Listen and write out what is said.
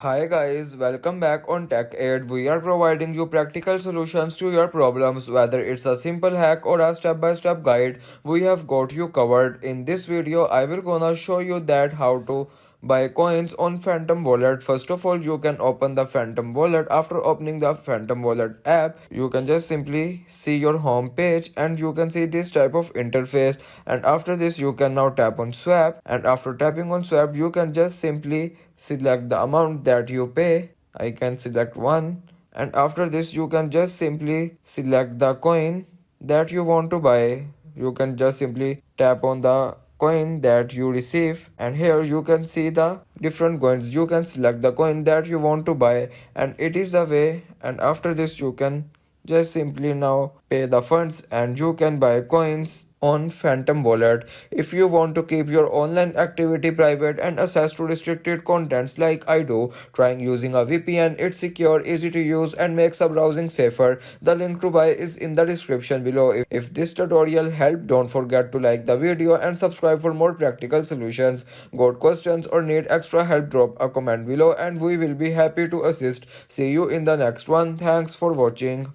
Hi guys, welcome back on Tech Aid. We are providing you practical solutions to your problems, whether it's a simple hack or a step-by-step guide. We have got you covered. In this video, I will gonna show you that how to buy coins on Phantom Wallet. First of all, you can open the Phantom Wallet. After opening the Phantom Wallet app, you can just simply see your home page and you can see this type of interface. And after this, you can now tap on swap. And after tapping on swap, you can just simply select the amount that you pay. I can select one, and after this you can just simply select the coin that you want to buy. You can just simply tap on the coin that you receive, and here you can see the different coins. You can select the coin that you want to buy, and it is the way. And after this you can just simply now pay the funds and you can buy coins on Phantom Wallet. If you want to keep your online activity private and access to restricted contents like I do, trying using a VPN. It's secure, easy to use and makes a browsing safer. The link to buy is in the description below. If this tutorial helped, don't forget to like the video and subscribe for more practical solutions. Got questions or need extra help, drop a comment below and we will be happy to assist. See you in the next one. Thanks for watching.